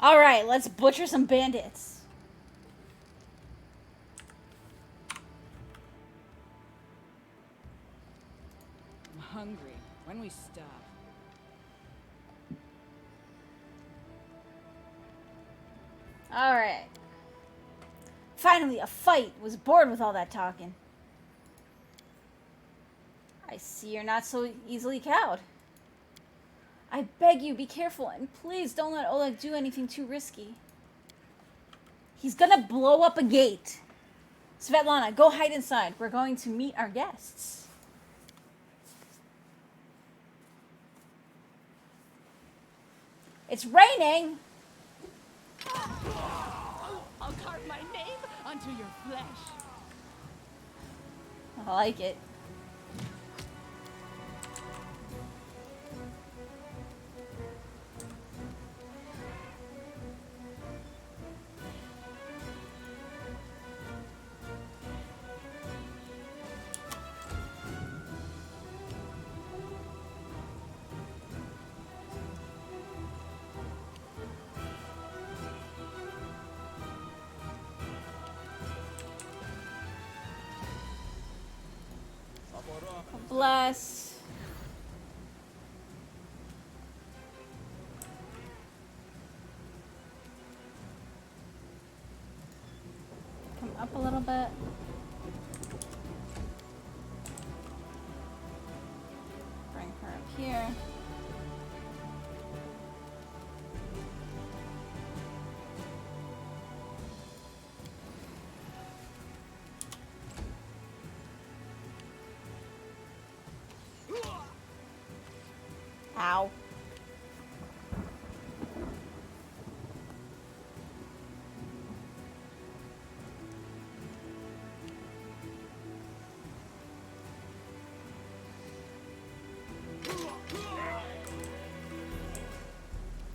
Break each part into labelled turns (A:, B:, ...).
A: Alright, let's butcher some bandits.
B: I'm hungry. When we stop?
A: Alright. Finally, a fight. Was bored with all that talking. I see you're not so easily cowed. I beg you, be careful, and please don't let Oleg do anything too risky. He's gonna blow up a gate. Svetlana, go hide inside. We're going to meet our guests. It's raining!
B: I'll carve my name onto your flesh.
A: I like it. Bless. Come up a little bit. Bring her up here. Ow.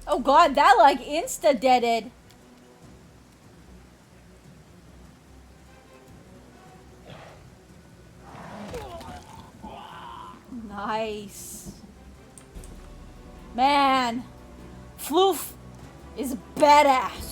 A: Oh god, that like insta-deaded. Nice. Man, Floof is badass.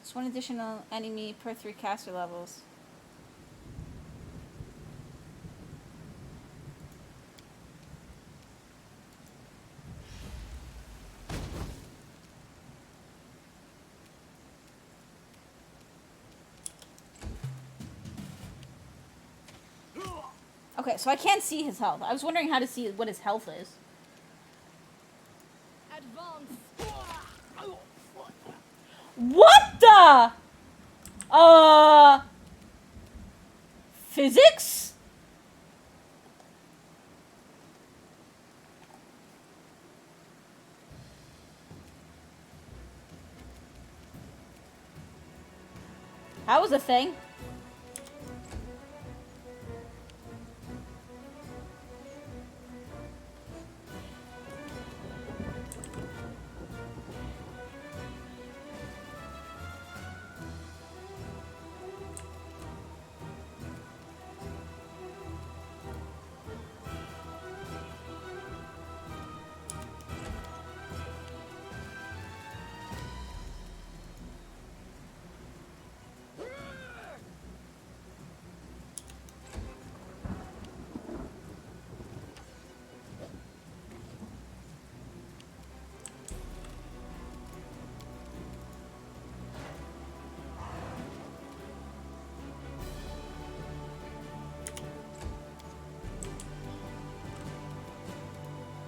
A: It's one additional enemy per 3 caster levels. Okay, so I can't see his health. I was wondering how to see what his health is.
B: Advance.
A: What the? Physics? That was a thing.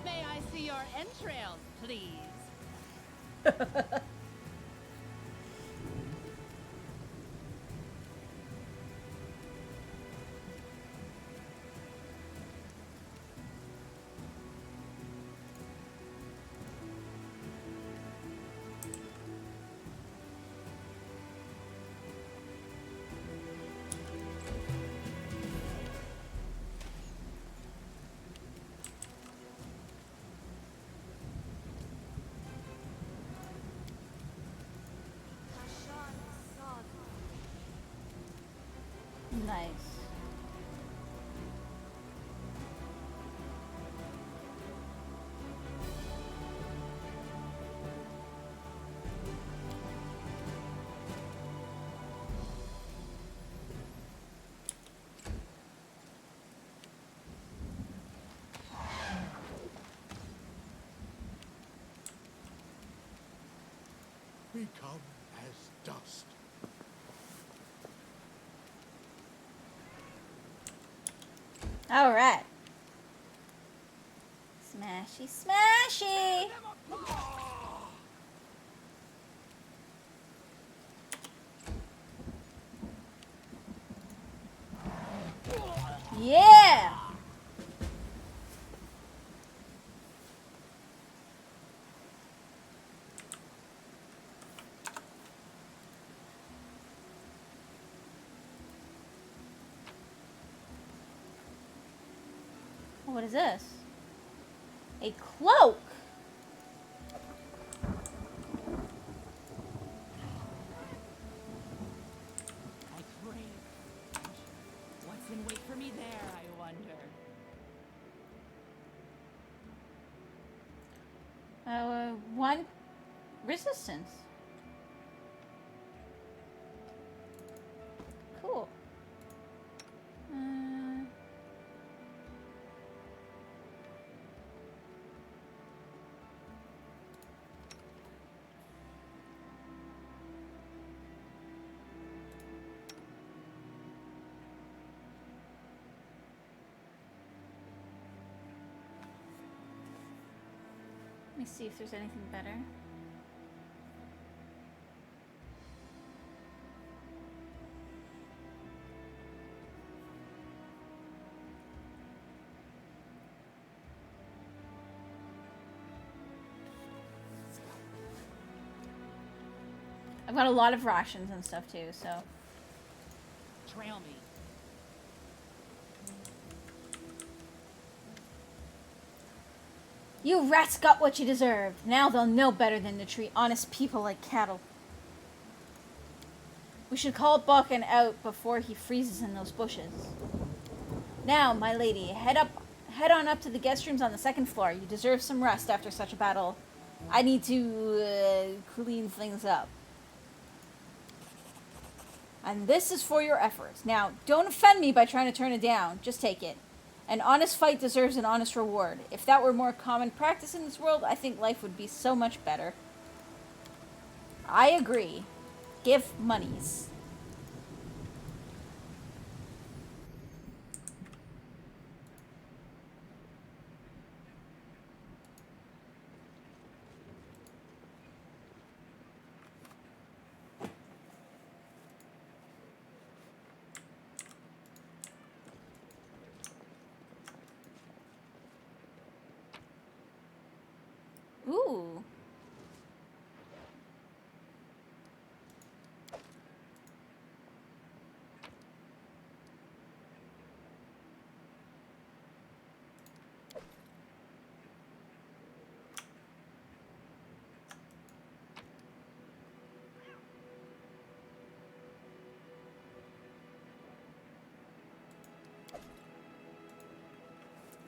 B: May I see your entrails, please?
A: Nice.
C: We come as dust.
A: All right. Smashy, smashy. Yeah. What is this? A cloak.
B: I crave adventure. What's in wait for me there, I wonder?
A: One resistance. Cool. Let me see if there's anything better. I've got a lot of rations and stuff too, so.
B: Trail me.
A: You rats got what you deserved. Now they'll know better than to treat honest people like cattle. We should call Balkan out before he freezes in those bushes. Now, my lady, head on up to the guest rooms on the second floor. You deserve some rest after such a battle. I need to clean things up. And this is for your efforts. Now, don't offend me by trying to turn it down. Just take it. An honest fight deserves an honest reward. If that were more common practice in this world, I think life would be so much better. I agree. Give monies. Ooh.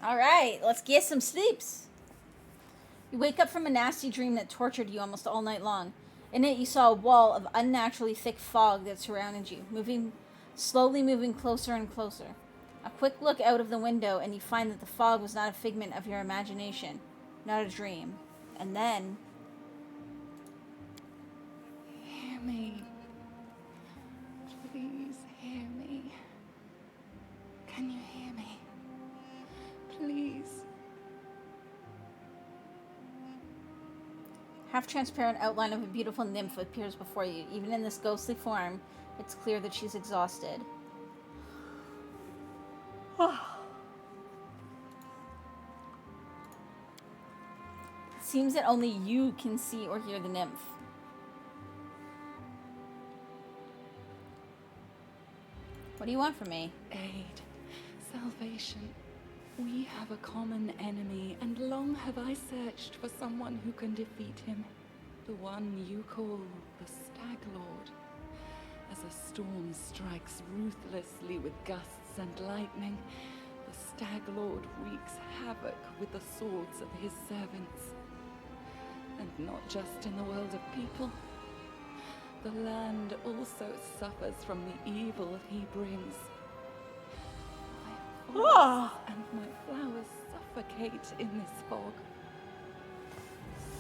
A: All right, let's get some sleeps. You wake up from a nasty dream that tortured you almost all night long. In it, you saw a wall of unnaturally thick fog that surrounded you, slowly moving closer and closer. A quick look out of the window, and you find that the fog was not a figment of your imagination, not a dream. And then...
D: Hear me. Please hear me. Can you hear me? Please.
A: half-transparent outline of a beautiful nymph appears before you. Even in this ghostly form, it's clear that she's exhausted. It seems that only you can see or hear the nymph. What do you want from me?
D: Aid. Salvation. We have a common enemy, and long have I searched for someone who can defeat him. The one you call the Stag Lord. As a The storm strikes ruthlessly with gusts and lightning. The Stag Lord wreaks havoc with the swords of his servants. And not just in the world of people. The land also suffers from the evil he brings. My forests and my flowers suffocate in this fog.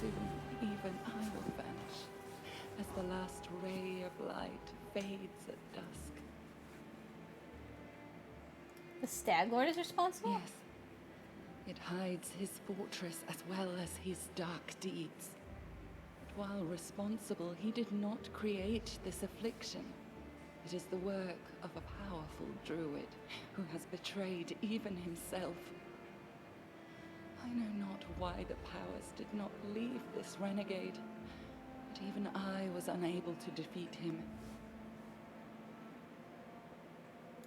D: Soon, even I will vanish, as the last ray of light fades at dusk.
A: The Stag Lord is responsible?
D: Yes. It hides his fortress as well as his dark deeds. But while responsible, he did not create this affliction. It is the work of a powerful druid who has betrayed even himself. I know not why the powers did not leave this renegade, but even I was unable to defeat him.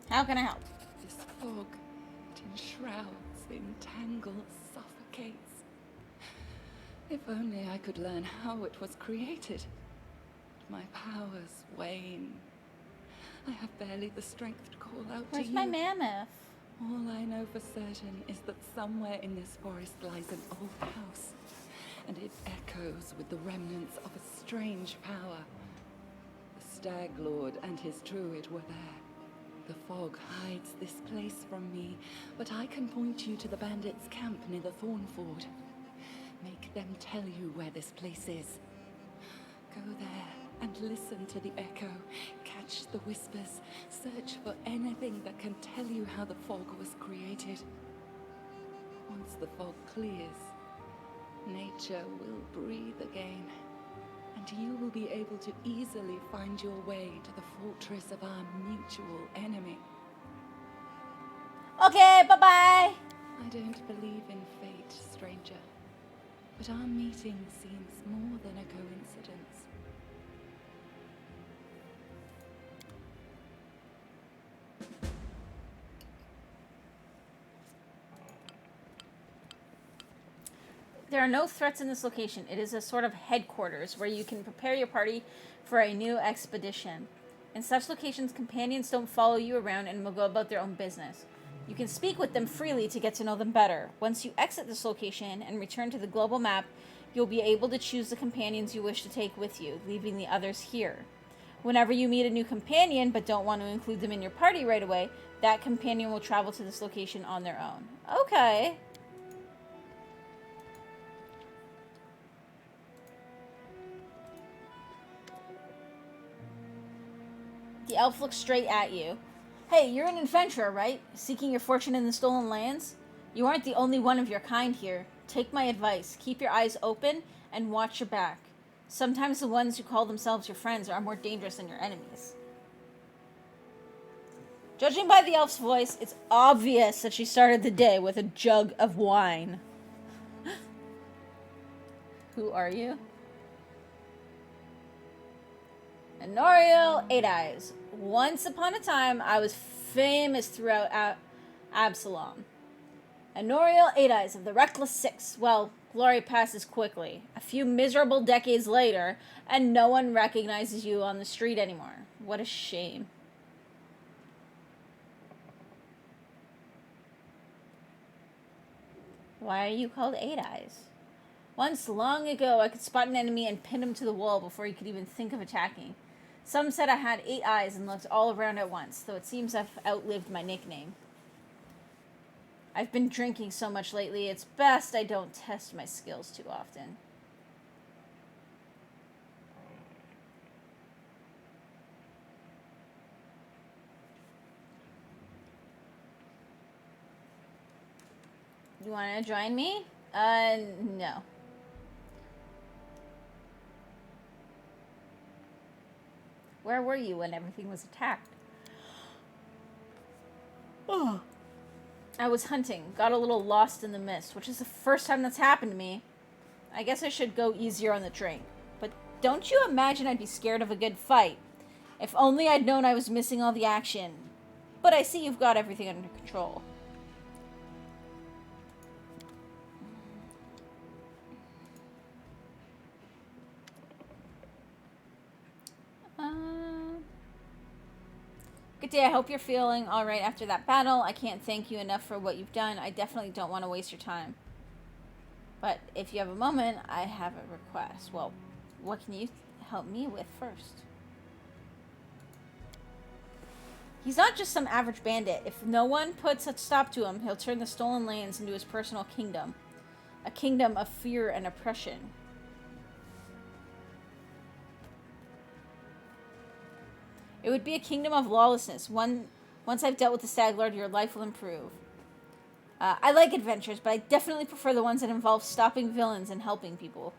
A: How can I help?
D: This fog, it enshrouds, entangles, suffocates. If only I could learn how it was created. But my powers wane. I have barely the strength to call out
A: Where's
D: to you.
A: my mammoth?
D: All I know for certain is that somewhere in this forest lies an old house, and it echoes with the remnants of a strange power. The Stag Lord and his druid were there. The fog hides this place from me, but I can point you to the bandits' camp near the Thornford. Make them tell you where this place is. Go there and listen to the echo, catch the whispers, search for anything that can tell you how the fog was created. Once the fog clears, nature will breathe again, and you will be able to easily find your way to the fortress of our mutual enemy.
A: Okay, bye-bye.
D: I don't believe in fate, stranger, but our meeting seems more than a coincidence.
A: There are no threats in this location. It is a sort of headquarters where you can prepare your party for a new expedition. In such locations, companions don't follow you around and will go about their own business. You can speak with them freely to get to know them better. Once you exit this location and return to the global map, you'll be able to choose the companions you wish to take with you, leaving the others here. Whenever you meet a new companion but don't want to include them in your party right away, that companion will travel to this location on their own. Okay. The elf looks straight at you. Hey, you're an adventurer, right? Seeking your fortune in the stolen lands? You aren't the only one of your kind here. Take my advice. Keep your eyes open and watch your back. Sometimes the ones who call themselves your friends are more dangerous than your enemies. Judging by the elf's voice, it's obvious that she started the day with a jug of wine. Who are you? Honoriel Eight Eyes. Once upon a time, I was famous throughout Absalom. Honoriel Eight Eyes of the Reckless Six. Well, glory passes quickly. A few miserable decades later, and no one recognizes you on the street anymore. What a shame. Why are you called Eight Eyes? Once, long ago, I could spot an enemy and pin him to the wall before he could even think of attacking. Some said I had 8 eyes and looked all around at once, though it seems I've outlived my nickname. I've been drinking so much lately, it's best I don't test my skills too often. You want to join me? No. Where were you when everything was attacked? Oh. I was hunting, got a little lost in the mist, which is the first time that's happened to me. I guess I should go easier on the drink. But don't you imagine I'd be scared of a good fight? If only I'd known I was missing all the action. But I see you've got everything under control. Good day, I hope you're feeling alright after that battle. I can't thank you enough for what you've done. I definitely don't want to waste your time. But if you have a moment, I have a request. Well, what can you help me with first? He's not just some average bandit. If no one puts a stop to him, he'll turn the stolen lands into his personal kingdom. A kingdom of fear and oppression. It would be a kingdom of lawlessness. Once I've dealt with the Stag Lord, your life will improve. I like adventures, but I definitely prefer the ones that involve stopping villains and helping people.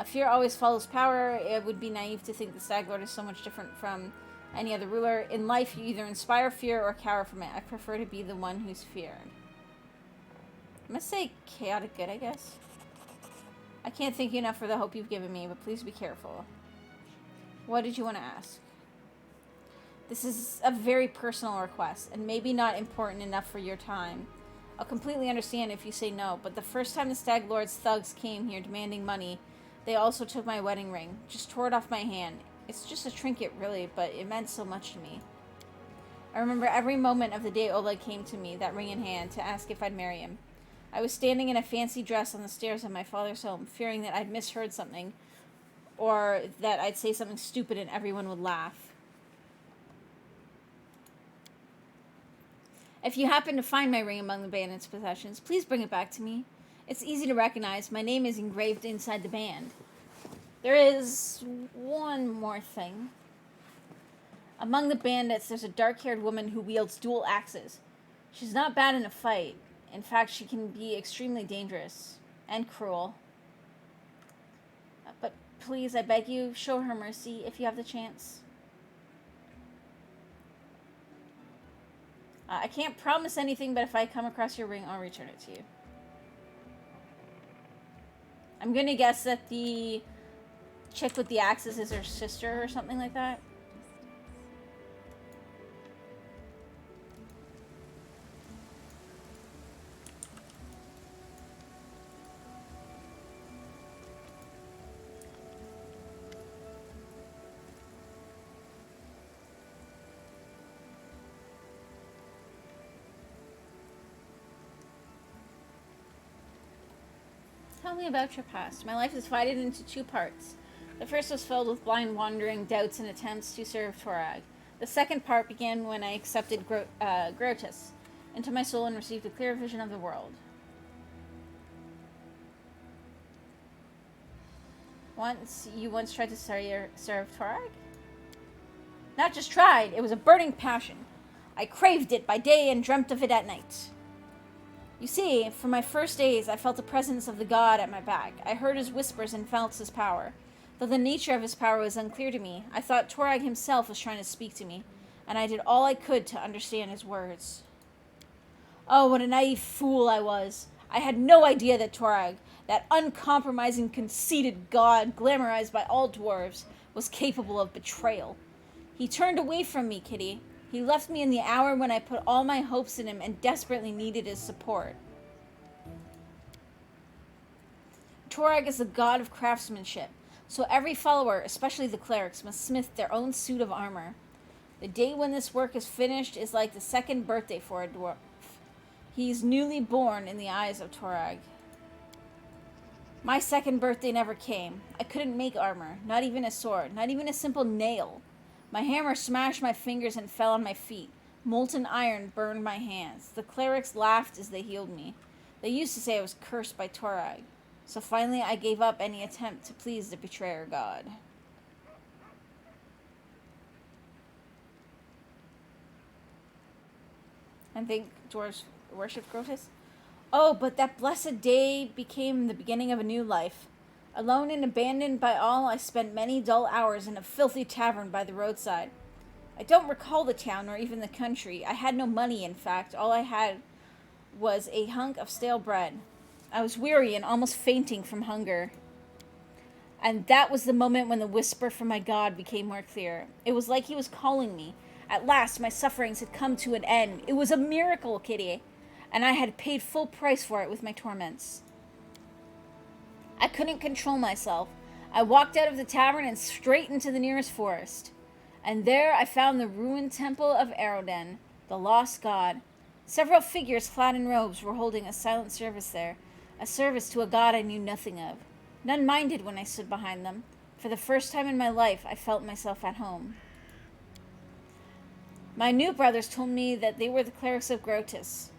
A: Fear always follows power. It would be naive to think the Stag Lord is so much different from any other ruler. In life, you either inspire fear or cower from it. I prefer to be the one who's feared. I'm gonna say chaotic good, I guess. I can't thank you enough for the hope you've given me, but please be careful. What did you want to ask? This is a very personal request, and maybe not important enough for your time. I'll completely understand if you say no, but the first time the Stag Lord's thugs came here demanding money, they also took my wedding ring. Just tore it off my hand. It's just a trinket, really, but it meant so much to me. I remember every moment of the day Oleg came to me, that ring in hand, to ask if I'd marry him. I was standing in a fancy dress on the stairs of my father's home, fearing that I'd misheard something, or that I'd say something stupid and everyone would laugh. If you happen to find my ring among the bandits' possessions, please bring it back to me. It's easy to recognize. My name is engraved inside the band. There is one more thing. Among the bandits, there's a dark-haired woman who wields dual axes. She's not bad in a fight. In fact, she can be extremely dangerous and cruel. But please, I beg you, show her mercy if you have the chance. I can't promise anything, but if I come across your ring, I'll return it to you. I'm gonna guess that the chick with the axes is her sister or something like that. Tell me about your past. My life is divided into two parts. The first was filled with blind wandering, doubts, and attempts to serve Torag. The second part began when I accepted Grotus into my soul and received a clear vision of the world. You once tried to serve Torag? Not just tried, it was a burning passion. I craved it by day and dreamt of it at night. You see, for my first days, I felt the presence of the god at my back. I heard his whispers and felt his power. Though the nature of his power was unclear to me, I thought Torag himself was trying to speak to me, and I did all I could to understand his words. Oh, what a naive fool I was. I had no idea that Torag, that uncompromising, conceited god glamorized by all dwarves, was capable of betrayal. He turned away from me, Kitty. He left me in the hour when I put all my hopes in him and desperately needed his support. Torag is the god of craftsmanship, so every follower, especially the clerics, must smith their own suit of armor. The day when this work is finished is like the second birthday for a dwarf. He is newly born in the eyes of Torag. My second birthday never came. I couldn't make armor, not even a sword, not even a simple nail. My hammer smashed my fingers and fell on my feet. Molten iron burned my hands. The clerics laughed as they healed me. They used to say I was cursed by Torag. So finally I gave up any attempt to please the betrayer god. And think dwarves worship Grotus? Oh, but that blessed day became the beginning of a new life. Alone and abandoned by all, I spent many dull hours in a filthy tavern by the roadside. I don't recall the town or even the country. I had no money, in fact. All I had was a hunk of stale bread. I was weary and almost fainting from hunger. And that was the moment when the whisper from my god became more clear. It was like he was calling me. At last, my sufferings had come to an end. It was a miracle, Kitty, and I had paid full price for it with my torments. I couldn't control myself. I walked out of the tavern and straight into the nearest forest. And there I found the ruined temple of Aroden, the lost god. Several figures clad in robes were holding a silent service there, a service to a god I knew nothing of. None minded when I stood behind them. For the first time in my life, I felt myself at home. My new brothers told me that they were the clerics of Grotus,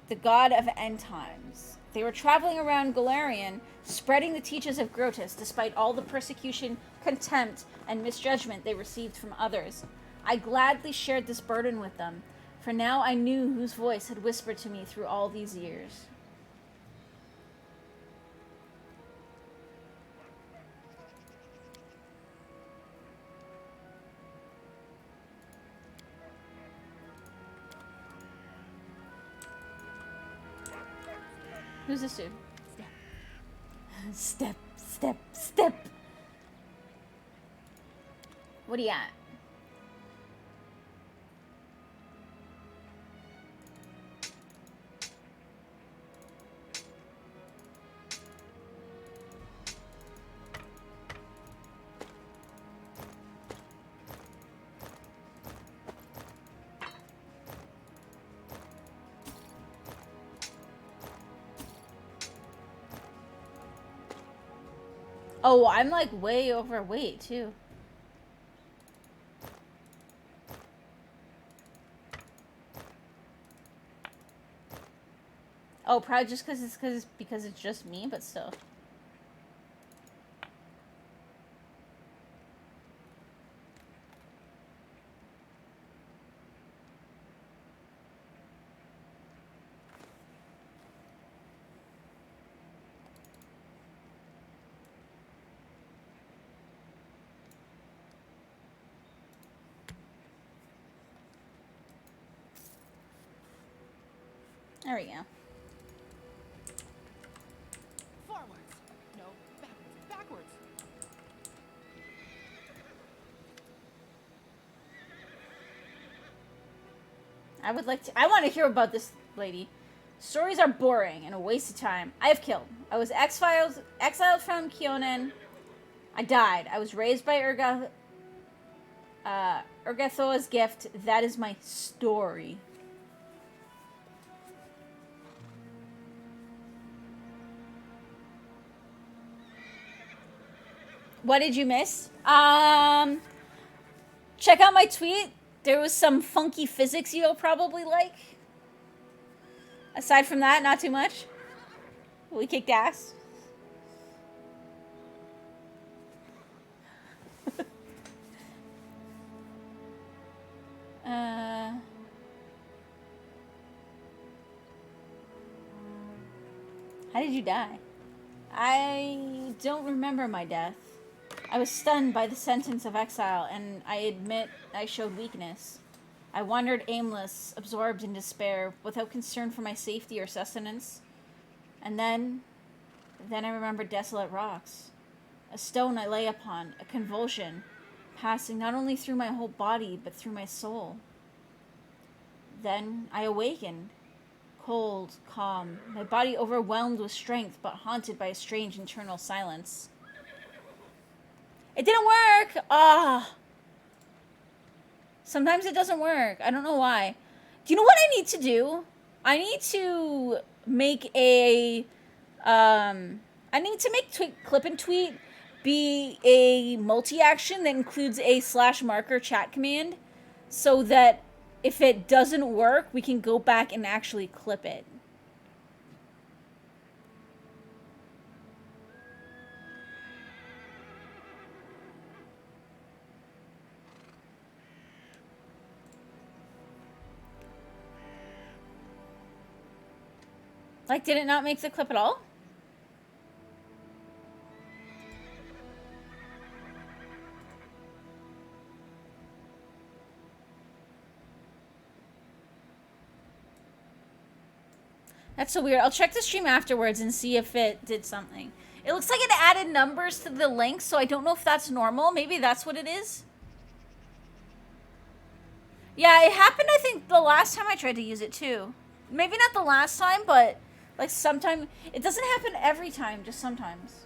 A: the god of end times. They were traveling around Golarion, spreading the teachings of Grotus, despite all the persecution, contempt, and misjudgment they received from others. I gladly shared this burden with them, for now I knew whose voice had whispered to me through all these years. Who's this dude? Step. Step. What are you at? Oh, I'm like way overweight too. Oh, probably just because it's just me, but still. There we go.
B: Forwards. No, backwards.
A: I want to hear about this lady. Stories are boring and a waste of time. I have killed. I was exiled from Kionen. I died. I was raised by Urgathoa's gift. That is my story. What did you miss? Check out my tweet. There was some funky physics you'll probably like. Aside from that, not too much. We kicked ass. How did you die? I don't remember my death. I was stunned by the sentence of exile, and I admit I showed weakness. I wandered aimless, absorbed in despair, without concern for my safety or sustenance. And then I remembered desolate rocks. A stone I lay upon, a convulsion, passing not only through my whole body, but through my soul. Then I awakened, cold, calm, my body overwhelmed with strength, but haunted by a strange internal silence. It didn't work! Ah! Sometimes it doesn't work. I don't know why. Do you know what I need to do? I need to make a... clip and tweet be a multi-action that includes a /marker chat command, so that if it doesn't work, we can go back and actually clip it. Like, did it not make the clip at all? That's so weird. I'll check the stream afterwards and see if it did something. It looks like it added numbers to the link, so I don't know if that's normal. Maybe that's what it is. Yeah, it happened, I think, the last time I tried to use it, too. Maybe not the last time, but... like, sometimes... it doesn't happen every time, just sometimes.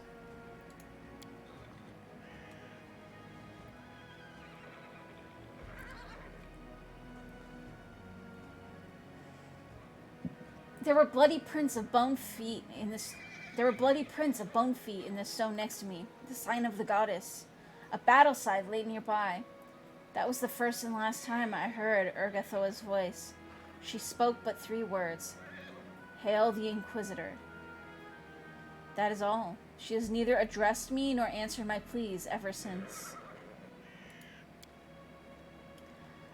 A: There were bloody prints of bone feet in this. There were bloody prints of bone feet in the stone next to me. The sign of the goddess. A battle scythe lay nearby. That was the first and last time I heard Urgathoa's voice. She spoke but 3 words. Hail the Inquisitor. That is all. She has neither addressed me nor answered my pleas ever since.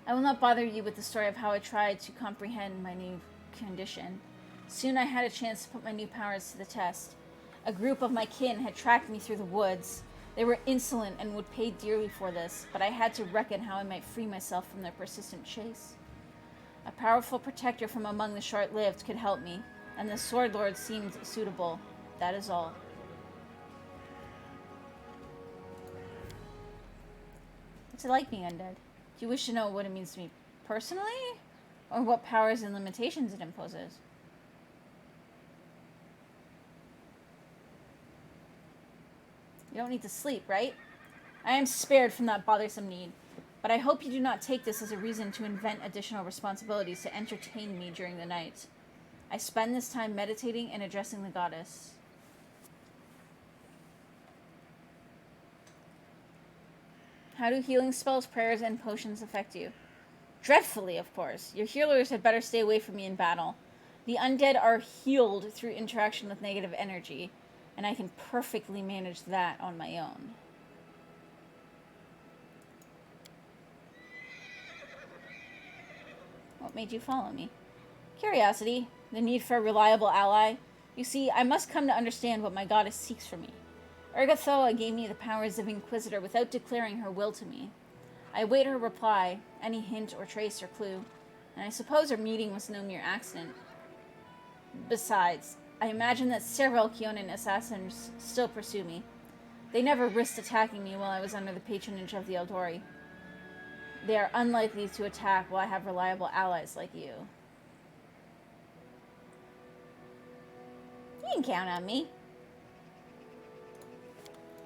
A: I will not bother you with the story of how I tried to comprehend my new condition. Soon I had a chance to put my new powers to the test. A group of my kin had tracked me through the woods. They were insolent and would pay dearly for this, but I had to reckon how I might free myself from their persistent chase. A powerful protector from among the short-lived could help me, and the Sword Lord seemed suitable. That is all. What's it like being undead? Do you wish to know what it means to me personally? Or what powers and limitations it imposes? You don't need to sleep, right? I am spared from that bothersome need. But I hope you do not take this as a reason to invent additional responsibilities to entertain me during the night. I spend this time meditating and addressing the goddess. How do healing spells, prayers, and potions affect you? Dreadfully, of course. Your healers had better stay away from me in battle. The undead are healed through interaction with negative energy, and I can perfectly manage that on my own. What made you follow me? Curiosity, the need for a reliable ally. You see, I must come to understand what my goddess seeks from me. Urgathoa gave me the powers of Inquisitor without declaring her will to me. I await her reply, any hint or trace or clue, and I suppose our meeting was no mere accident. Besides, I imagine that several Kionan assassins still pursue me. They never risked attacking me while I was under the patronage of the Eldori. They are unlikely to attack while I have reliable allies like you. You can count on me.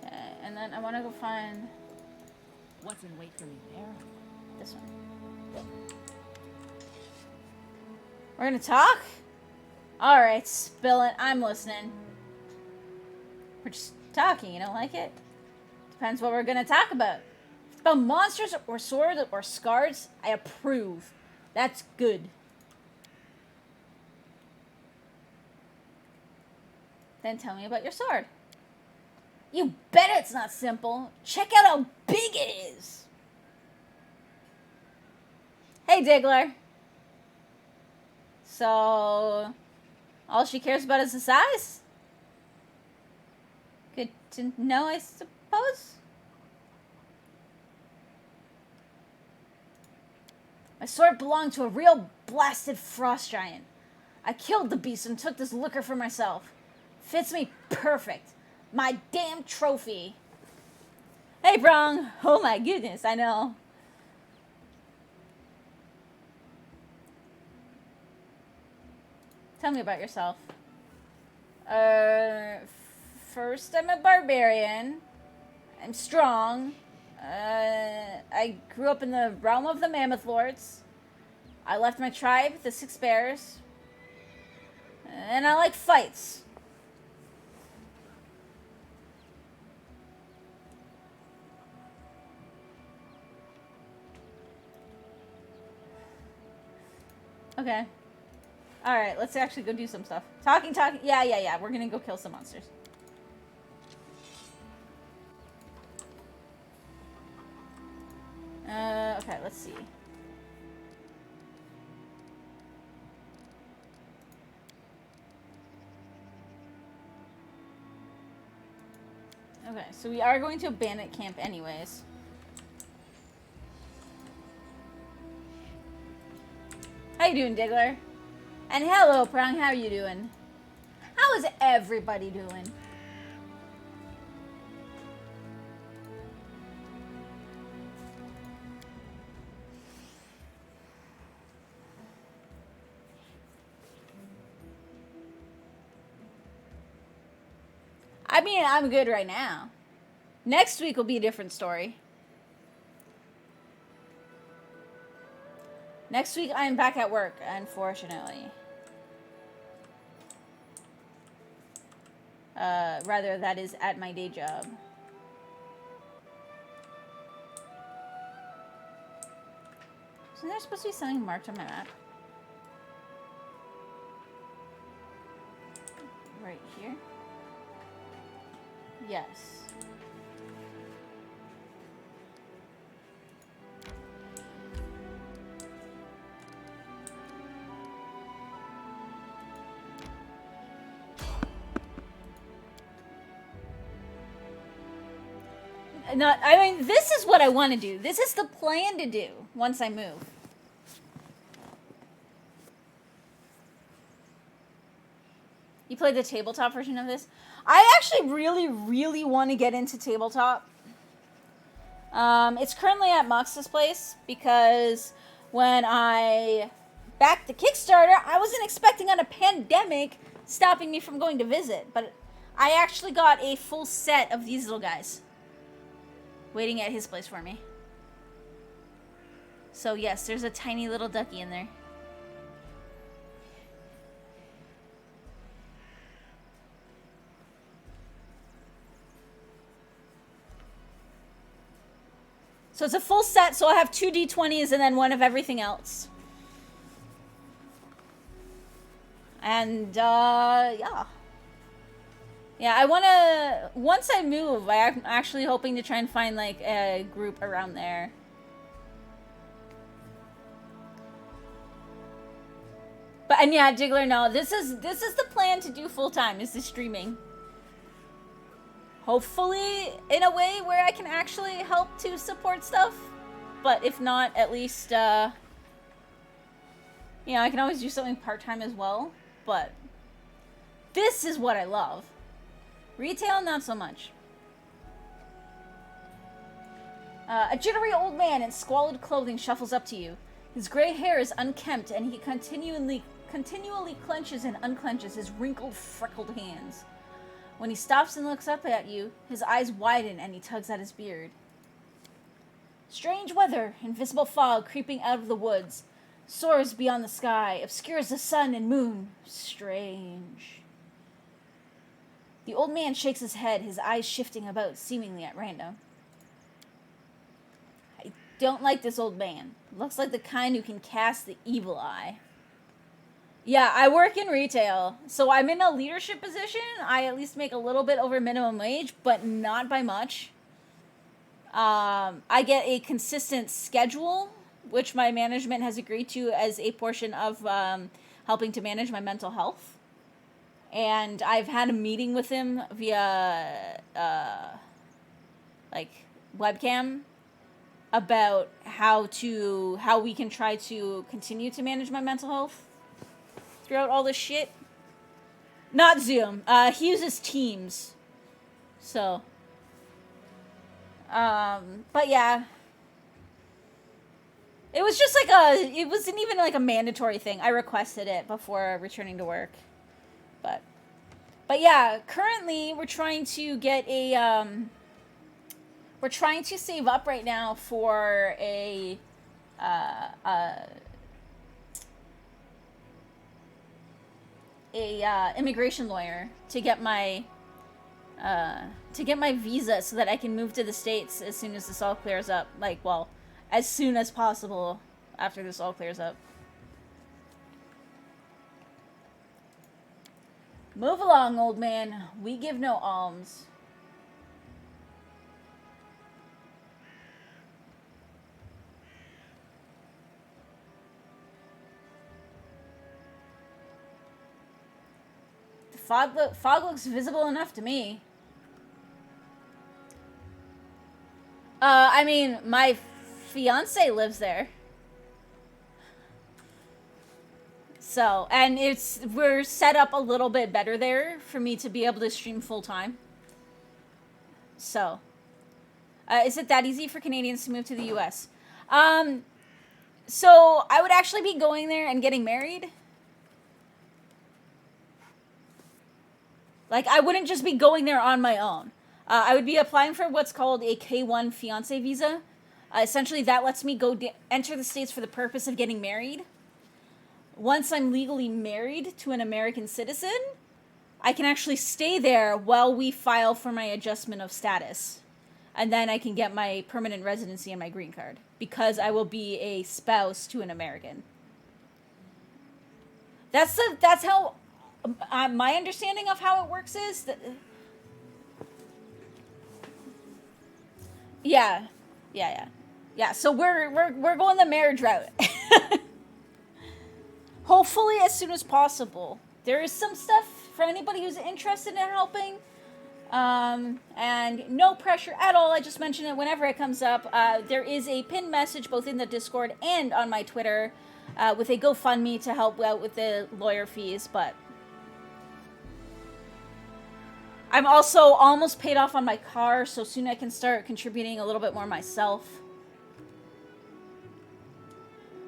A: Okay, and then I want to go find...
B: What's in wait for me there?
A: This one. We're gonna talk? Alright, spill it. I'm listening. We're just talking, you don't like it? Depends what we're gonna talk about. If it's about monsters or swords or scars, I approve. That's good. Then tell me about your sword. You bet it's not simple. Check out how big it is. Hey, Diggler. So, all she cares about is the size? Good to know, I suppose. My sword belonged to a real blasted frost giant. I killed the beast and took this looker for myself. Fits me perfect. My damn trophy. Hey, Brong. Oh my goodness, I know. Tell me about yourself. First, I'm a barbarian. I'm strong. I grew up in the realm of the Mammoth Lords. I left my tribe, the Six Bears. And I like fights. Okay. Alright, let's actually go do some stuff. Talking. Yeah. We're gonna go kill some monsters. Okay, let's see. Okay, so we are going to a bandit camp anyways. How you doing, Diggler? And hello, Prong, how you doing? How is everybody doing? I mean, I'm good right now. Next week will be a different story. Next week, I'm back at work, unfortunately. Rather, that is at my day job. Isn't there supposed to be something marked on my map? Right here? Yes. I mean, this is what I want to do. This is the plan to do once I move. You played the tabletop version of this? I actually really, really want to get into tabletop. It's currently at Mox's place because when I backed the Kickstarter, I wasn't expecting on a pandemic stopping me from going to visit, but I actually got a full set of these little guys waiting at his place for me. So yes, there's a tiny little ducky in there. So it's a full set, so I'll have 2 D20s and then one of everything else. And, yeah. Yeah, I want to... Once I move, I'm actually hoping to try and find, like, a group around there. But, and yeah, Jiggler, no, this is the plan to do full-time, is the streaming. Hopefully, in a way where I can actually help to support stuff. But if not, at least, you know, I can always do something part-time as well. But this is what I love. Retail, not so much. A jittery old man in squalid clothing shuffles up to you. His gray hair is unkempt, and he continually clenches and unclenches his wrinkled, freckled hands. When he stops and looks up at you, his eyes widen and he tugs at his beard. Strange weather, invisible fog creeping out of the woods, soars beyond the sky, obscures the sun and moon. Strange. The old man shakes his head, his eyes shifting about, seemingly at random. I don't like this old man. Looks like the kind who can cast the evil eye. Yeah, I work in retail, so I'm in a leadership position. I at least make a little bit over minimum wage, but not by much. I get a consistent schedule, which my management has agreed to as a portion of helping to manage my mental health. And I've had a meeting with him via, like, webcam about how we can try to continue to manage my mental health throughout all this shit. Not Zoom. He uses Teams. So. But yeah. It was just like it wasn't even like a mandatory thing. I requested it before returning to work. But yeah, currently we're trying to get we're trying to save up right now for a immigration lawyer to get my visa so that I can move to the States as soon as this all clears up. Like, well, as soon as possible after this all clears up. Move along, old man. We give no alms. The fog looks visible enough to me. I mean, my fiance lives there. So, and we're set up a little bit better there for me to be able to stream full time. So, is it that easy for Canadians to move to the US? So I would actually be going there and getting married. Like, I wouldn't just be going there on my own. I would be applying for what's called a K-1 fiancé visa. Essentially, that lets me go enter the States for the purpose of getting married. Once I'm legally married to an American citizen, I can actually stay there while we file for my adjustment of status. And then I can get my permanent residency and my green card. Because I will be a spouse to an American. That's how... my understanding of how it works is... that. Yeah. Yeah, so we're going the marriage route. Hopefully as soon as possible. There is some stuff for anybody who's interested in helping. And no pressure at all. I just mention it whenever it comes up. There is a pinned message both in the Discord and on my Twitter with a GoFundMe to help out with the lawyer fees, but I'm also almost paid off on my car, so soon I can start contributing a little bit more myself.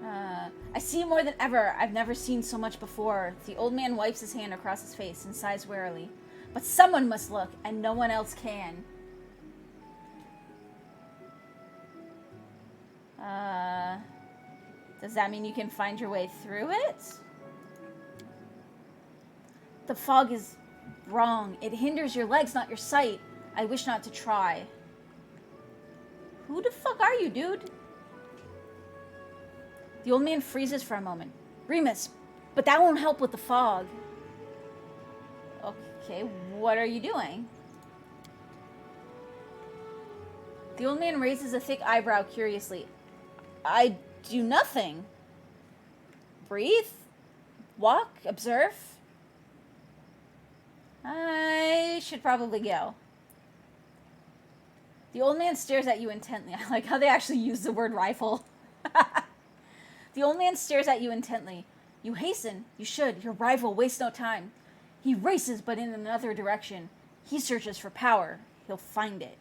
A: I see more than ever. I've never seen so much before. The old man wipes his hand across his face and sighs wearily. But someone must look, and no one else can. Does that mean you can find your way through it? The fog is wrong. It hinders your legs, not your sight. I wish not to try. Who the fuck are you, dude? The old man freezes for a moment. Remus, but that won't help with the fog. Okay, what are you doing? The old man raises a thick eyebrow curiously. I do nothing. Breathe. Walk. Observe. I should probably go. The old man stares at you intently. I like how they actually use the word rifle. The old man stares at you intently. You hasten. You should. Your rival wastes no time. He races, but in another direction. He searches for power. He'll find it.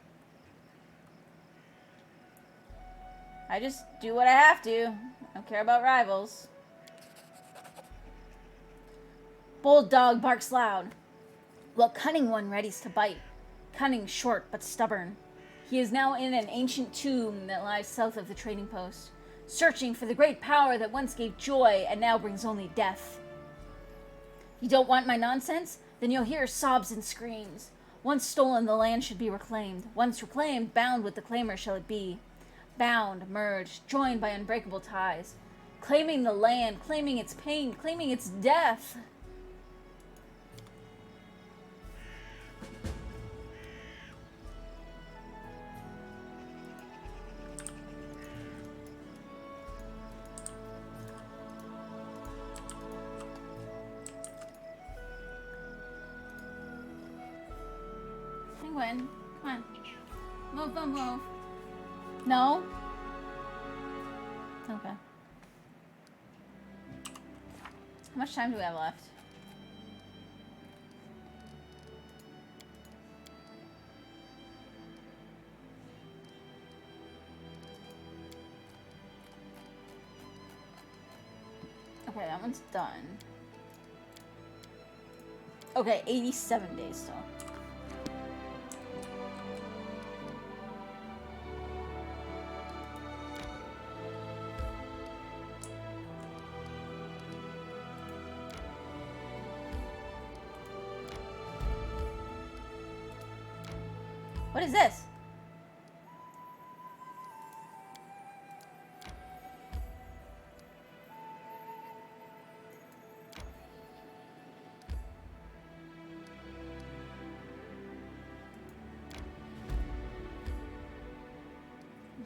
A: I just do what I have to. I don't care about rivals. Bold dog barks loud, while cunning one readies to bite. Cunning, short, but stubborn. He is now in an ancient tomb that lies south of the trading post, searching for the great power that once gave joy and now brings only death. You don't want my nonsense? Then you'll hear sobs and screams. Once stolen, the land should be reclaimed. Once reclaimed, bound with the claimer shall it be. Bound, merged, joined by unbreakable ties. Claiming the land, claiming its pain, claiming its death. Penguin, come on. Move, move, move. No? Okay. How much time do we have left? Okay, that one's done. Okay, 87 days still. What is this?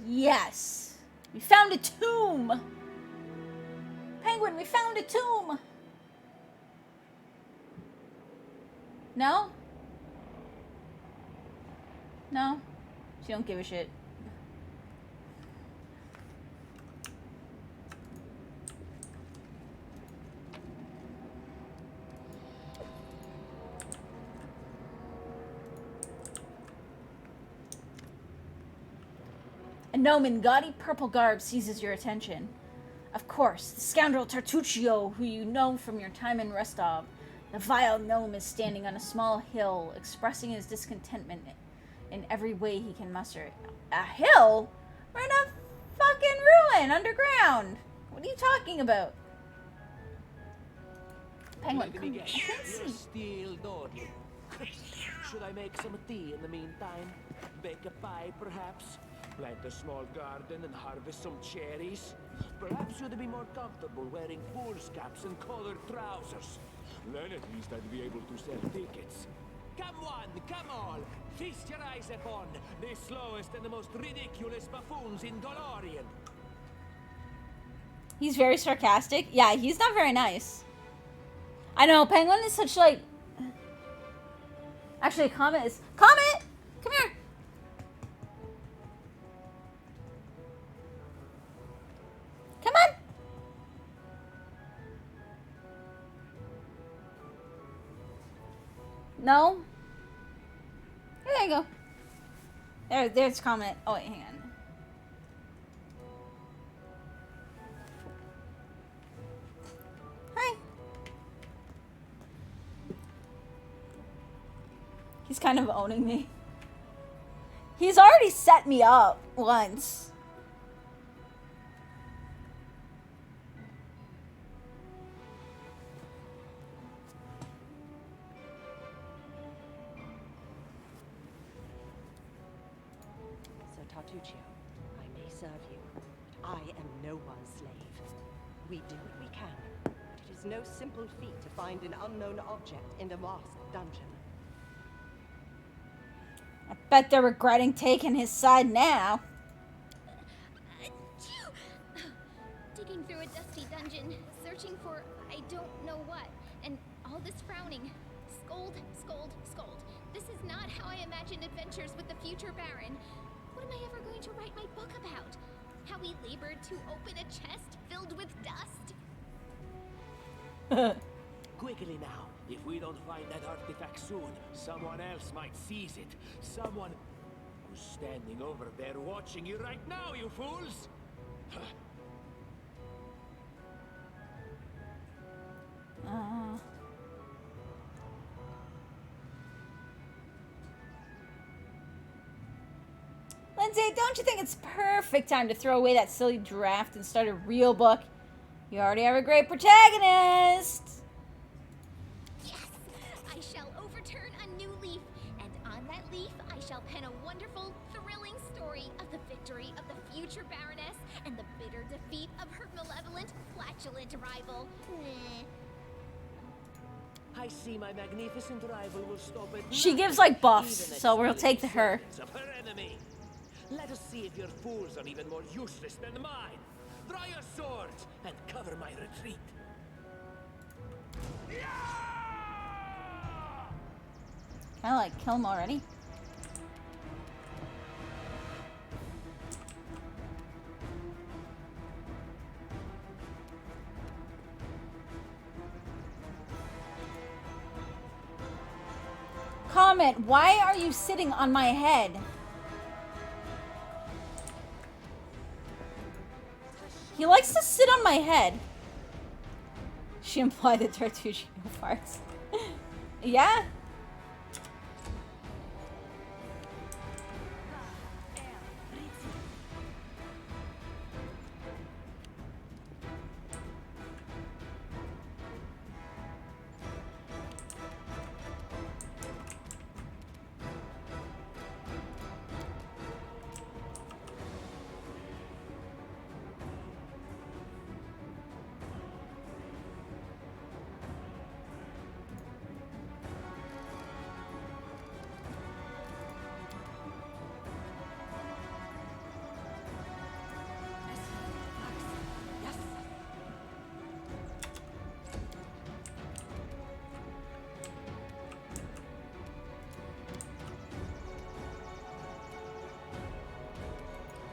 A: Yes. We found a tomb. Penguin, we found a tomb. No? No? She don't give a shit. A gnome in gaudy purple garb seizes your attention. Of course, the scoundrel Tartuccio, who you know from your time in Rostov. The vile gnome is standing on a small hill, expressing his discontentment in every way he can muster. A hill? We're in a fucking ruin underground. What are you talking about? Penguin,
E: Let me
A: come.
E: guess,
A: I can't
E: you're
A: see.
E: still dawdling. Should I make some tea in the meantime? Bake a pie, perhaps? Plant a small garden and harvest some cherries? Perhaps you'd be more comfortable wearing fool's caps and collared trousers. Then at least I'd be able to sell tickets. Come one, come all! Feast your eyes upon the slowest and the most ridiculous buffoons in Golorian.
A: He's very sarcastic. Yeah, he's not very nice. I know, Penguin is such like... Actually, Comet is... Comet! Come here! Come on! No? There you go. There's Comet. Oh, wait, hang on. Hi. He's kind of owning me. He's already set me up once.
F: Sir Tartuccio, I may serve you, but I am no one's slave. We do what we can, but it is no simple feat to find an unknown object in a masked dungeon.
A: I bet they're regretting taking his side now.
G: Digging through a dusty dungeon, searching for I don't know what, and all this frowning. Scold, scold, scold. This is not how I imagined adventures with the future Baron. What am I ever going to write my book about? How we labored to open a chest filled with dust?
E: Quickly now. If we don't find that artifact soon, someone else might seize it. Someone who's standing over there watching you right now, you fools!
A: Lindsay, don't you think it's perfect time to throw away that silly draft and start a real book? You already have a great protagonist.
G: Yes! I shall overturn a new leaf, and on that leaf I shall pen a wonderful, thrilling story of the victory of the future Baroness and the bitter defeat of her malevolent, flatulent rival. Meh.
E: I see my magnificent rival will stop at
A: She gives
E: nothing,
A: like buffs,
E: even at
A: so we'll
E: stealing
A: take her.
E: servants of her enemy. Let us see if your fools are even more useless than mine. Draw your swords and cover my retreat.
A: Can I like kill him already? Comment, why are you sitting on my head? He likes to sit on my head. She implied that Tartuccio farts. Yeah?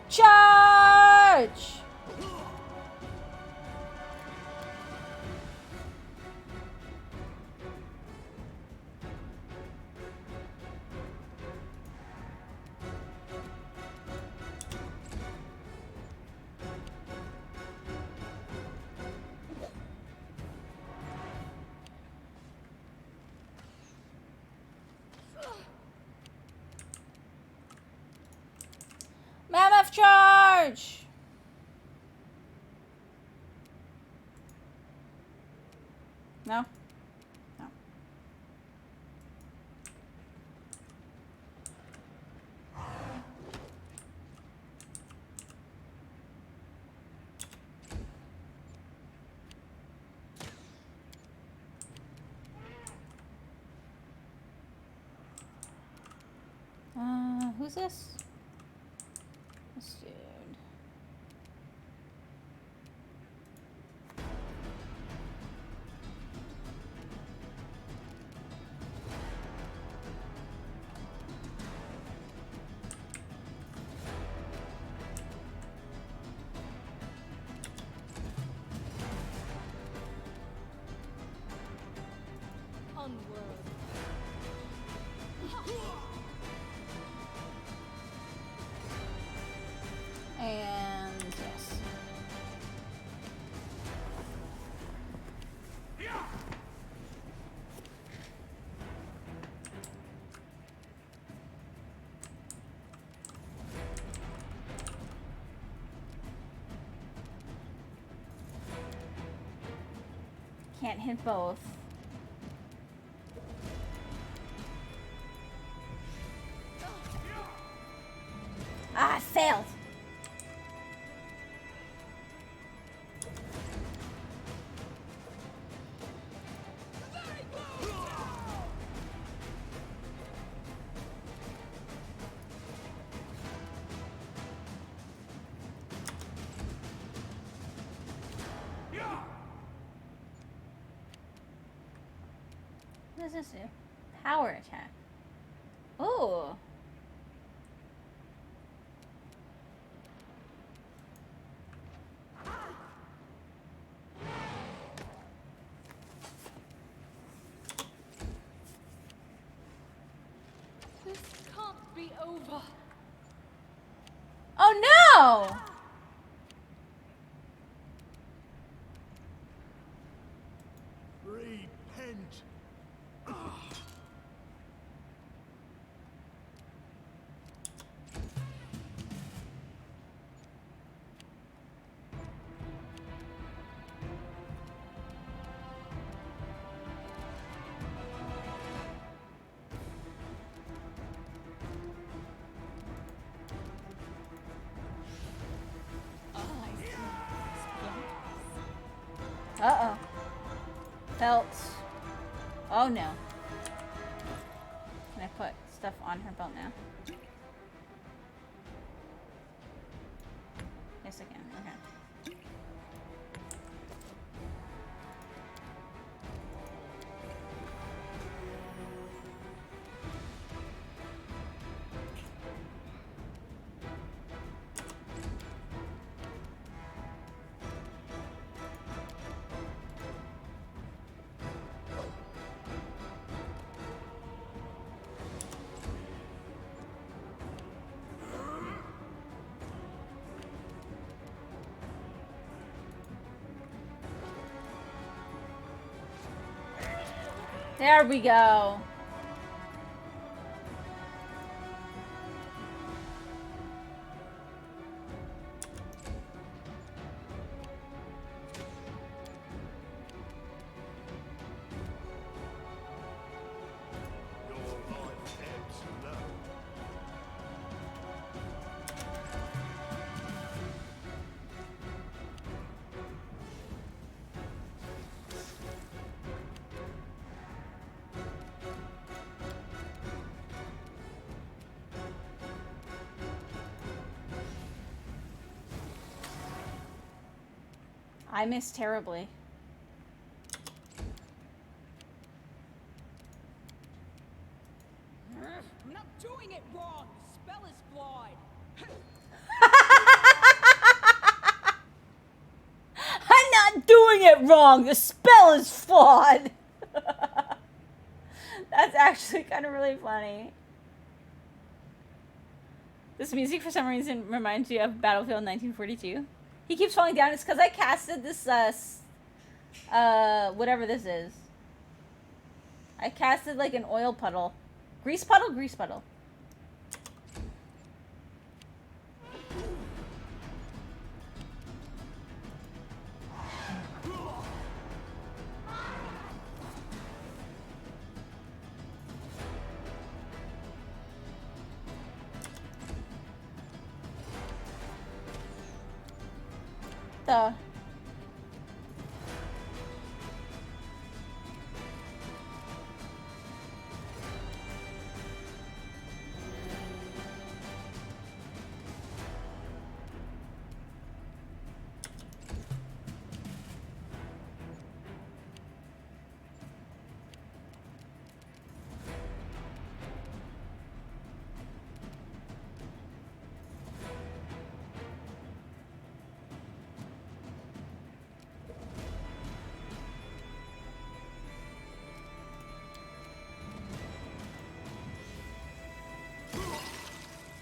A: Charge! Mammoth charge! No? who's this? This dude. And yes. Can't hit both. Ah, I failed. What does this do? Power attack. Ooh.
B: This can't be over.
A: Oh no!
C: Repent.
A: Uh-oh. Belt. Oh no. Can I put stuff on her belt now? Yes, I can. Okay. There we go.
C: Your life ebbs low.
A: I missed terribly.
B: I'm not doing it wrong. The spell is flawed.
A: I'm not doing it wrong. The spell is flawed. That's actually kind of really funny. This music, for some reason, reminds me of Battlefield 1942. He keeps falling down. It's because I casted this, whatever this is. I casted, like, an oil puddle. Grease puddle? Grease puddle. The...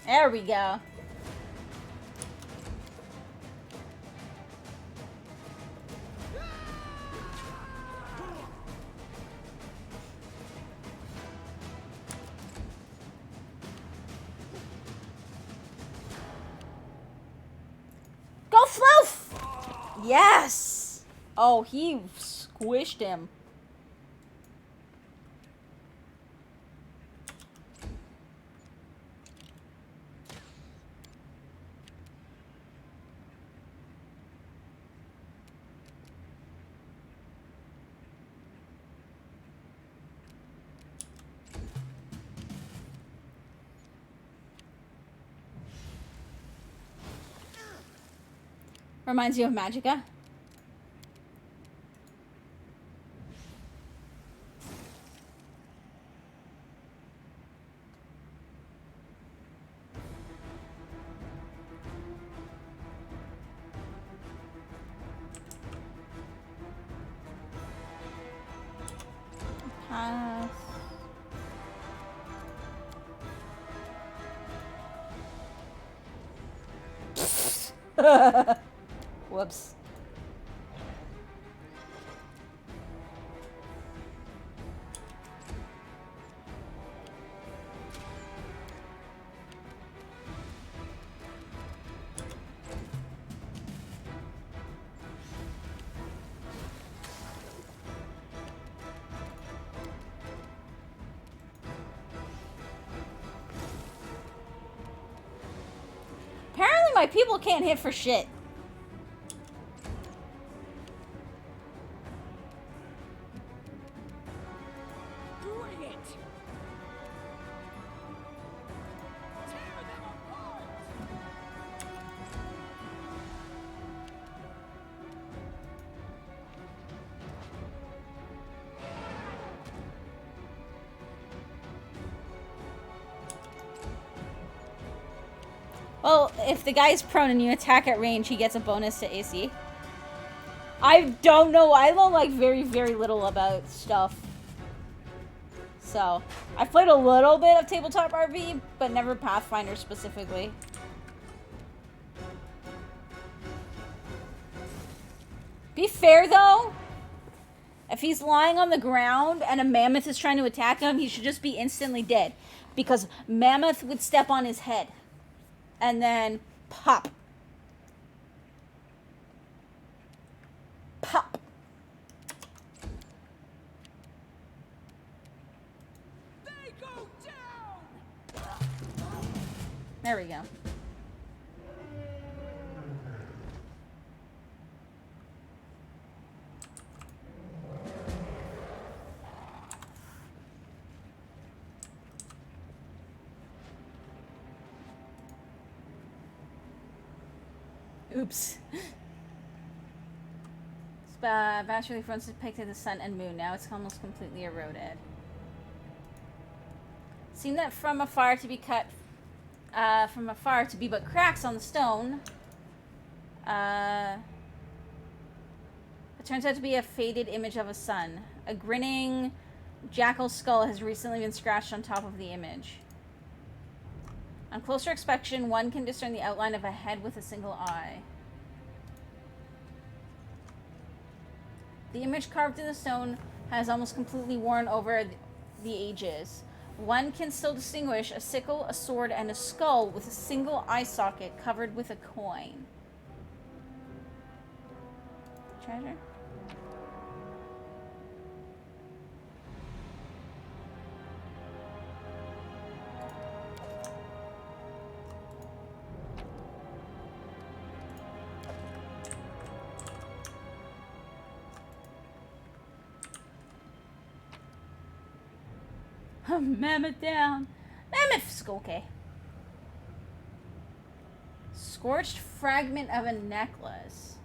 A: There we go. Go Floof! Yes! Oh, he squished him. Reminds you of Magica. Pass. Whoops. Apparently my people can't hit for shit.
B: Bring it! Tear them apart!
A: Well, if the guy's prone and you attack at range, he gets a bonus to AC. I don't know. I know, like, very, very little about stuff. So, I've played a little bit of Tabletop RV, but never Pathfinder specifically. Be fair, though. If he's lying on the ground and a mammoth is trying to attack him, he should just be instantly dead. Because mammoth would step on his head. And then pop. Pop.
B: They go down!
A: There we go. Oops. Vast relief once depicted the sun and moon. Now it's almost completely eroded. Seen that from afar to be cut. From afar to be but cracks on the stone. It turns out to be a faded image of a sun. A grinning jackal skull has recently been scratched on top of the image. On closer inspection, one can discern the outline of a head with a single eye. The image carved in the stone has almost completely worn over the ages. One can still distinguish a sickle, a sword, and a skull with a single eye socket covered with a coin. Treasure? Mammoth down. Mammoth's okay. Scorched fragment of a necklace.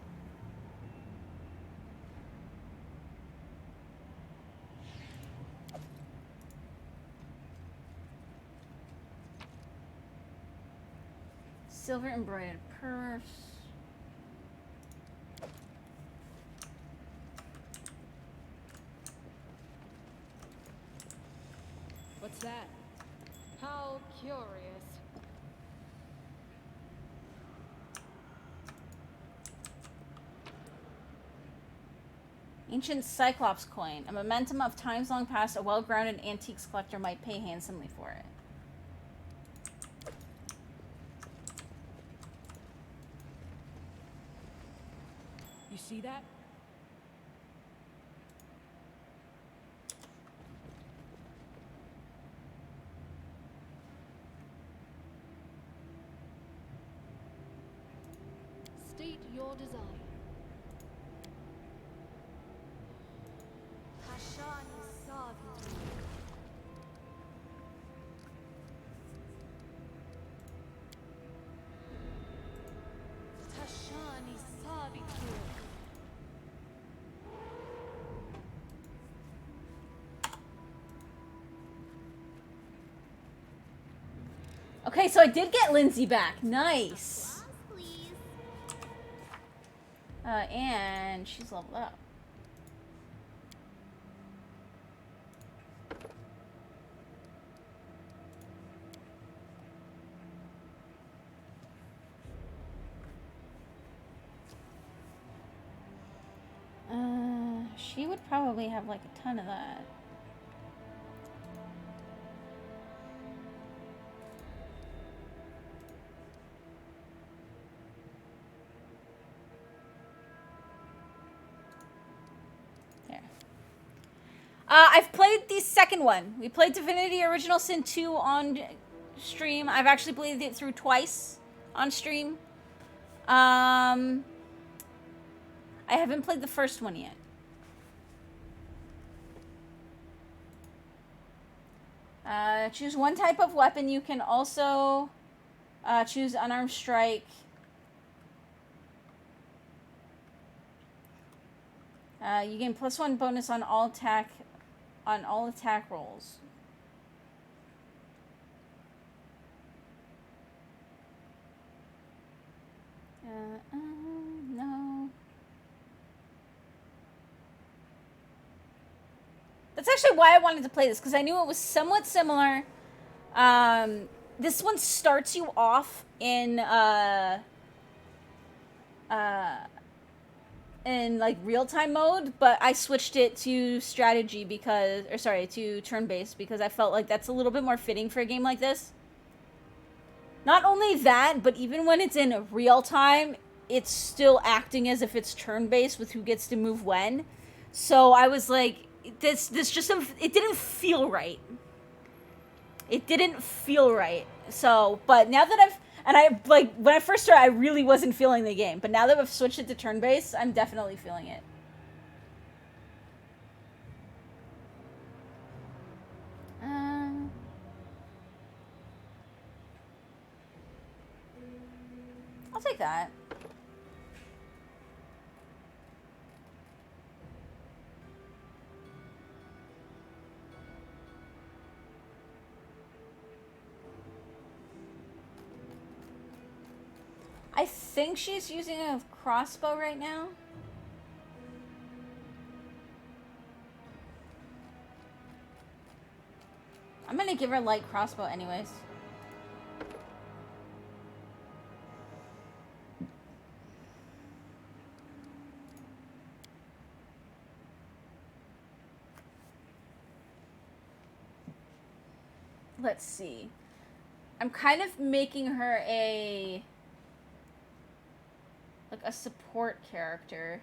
A: Silver embroidered purse.
D: What's that? How curious.
A: Ancient Cyclops coin. A momentum of times long past, a well-grounded antiques collector might pay handsomely for it.
B: You see that?
H: State your desire. Hashani Savitu. Hashani Savitu.
A: Okay, so I did get Lindsay back. Nice.
G: Applause, please.
A: And she's leveled up. She would probably have like a ton of that. There. I've played the second one. We played Divinity Original Sin 2 on stream. I've actually played it through twice on stream. I haven't played the first one yet. Choose one type of weapon. You can also choose unarmed strike. You gain +1 bonus on all attack rolls. No. That's actually why I wanted to play this, because I knew it was somewhat similar. This one starts you off in like real-time mode, but I switched it to strategy because, or sorry, to turn-based, because I felt like that's a little bit more fitting for a game like this. Not only that, but even when it's in real time, it's still acting as if it's turn-based with who gets to move when. So I was like, this just, it didn't feel right. It didn't feel right. So, but now that when I first started, I really wasn't feeling the game. But now that I've switched it to turn-based, I'm definitely feeling it. I'll take that. I think she's using a crossbow right now. I'm gonna give her a light crossbow anyways. Let's see. I'm kind of making her a support character.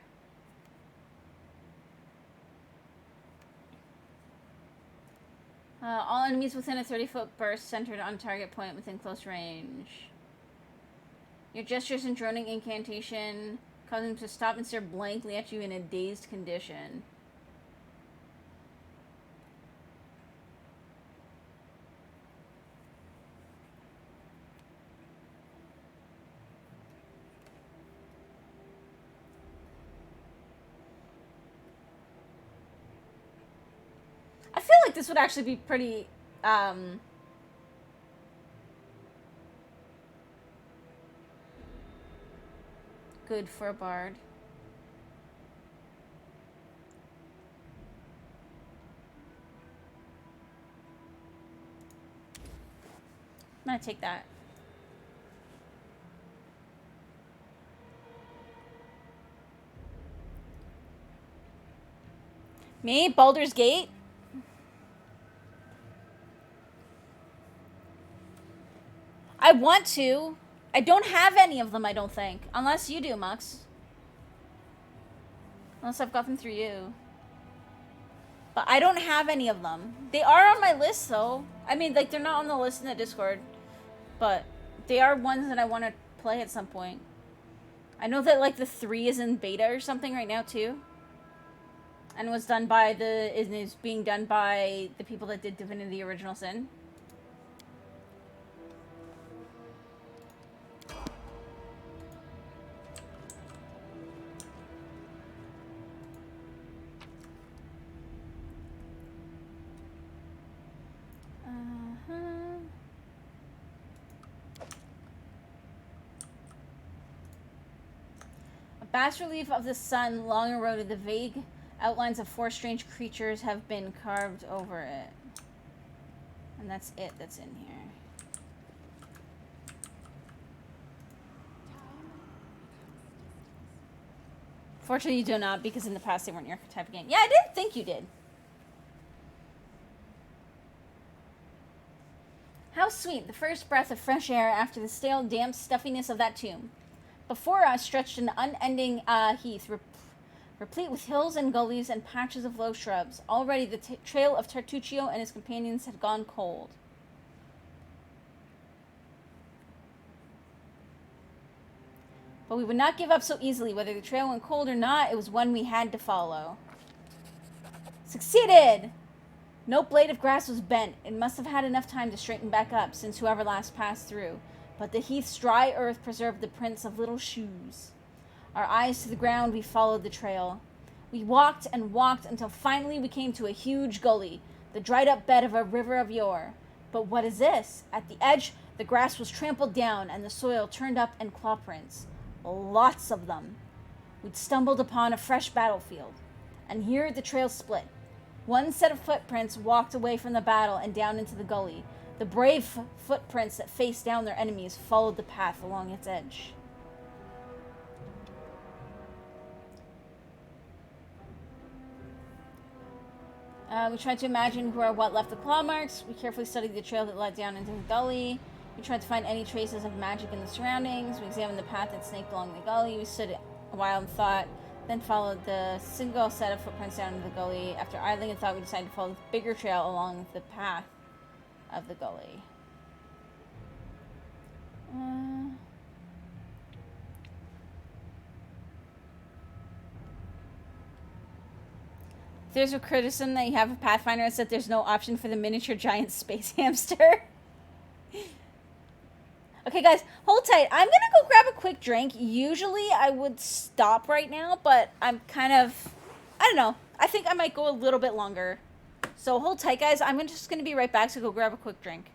A: All enemies within a 30-foot burst centered on target point within close range. Your gestures and droning incantation cause them to stop and stare blankly at you in a dazed condition. I feel like this would actually be pretty, good for a bard. I'm gonna take that. Me? Baldur's Gate? I want to. I don't have any of them, I don't think. Unless you do, Mux. Unless I've got them through you. But I don't have any of them. They are on my list, though. I mean, like, they're not on the list in the Discord. But they are ones that I want to play at some point. I know that, like, the 3 is in beta or something right now, too. And was done by is being done by the people that did Divinity Original Sin. A bas relief of the sun long eroded. The vague outlines of 4 strange creatures have been carved over it. And that's it that's in here. Fortunately, you do not, because in the past they weren't your type of game. Yeah, I didn't think you did. How sweet, the first breath of fresh air after the stale, damp stuffiness of that tomb. Before us stretched an unending heath, replete with hills and gullies and patches of low shrubs. Already the trail of Tartuccio and his companions had gone cold. But we would not give up so easily. Whether the trail went cold or not, it was one we had to follow. Succeeded! No blade of grass was bent. It must have had enough time to straighten back up, since whoever last passed through. But the heath's dry earth preserved the prints of little shoes. Our eyes to the ground, we followed the trail. We walked and walked until finally we came to a huge gully, the dried-up bed of a river of yore. But what is this? At the edge, the grass was trampled down and the soil turned up in claw prints. Lots of them. We'd stumbled upon a fresh battlefield. And here the trail split. One set of footprints walked away from the battle and down into the gully. The brave footprints that faced down their enemies followed the path along its edge. We tried to imagine who or what left the claw marks. We carefully studied the trail that led down into the gully. We tried to find any traces of magic in the surroundings. We examined the path that snaked along the gully. We stood a while and thought, then followed the single set of footprints down into the gully. After idling and thought, we decided to follow the bigger trail along the path of the gully. There's a criticism that you have of Pathfinder. It's that there's no option for the miniature giant space hamster. Okay, guys, hold tight. I'm gonna go grab a quick drink. Usually I would stop right now, but I'm kind of, I don't know. I think I might go a little bit longer. So hold tight, guys. I'm just gonna be right back to go grab a quick drink.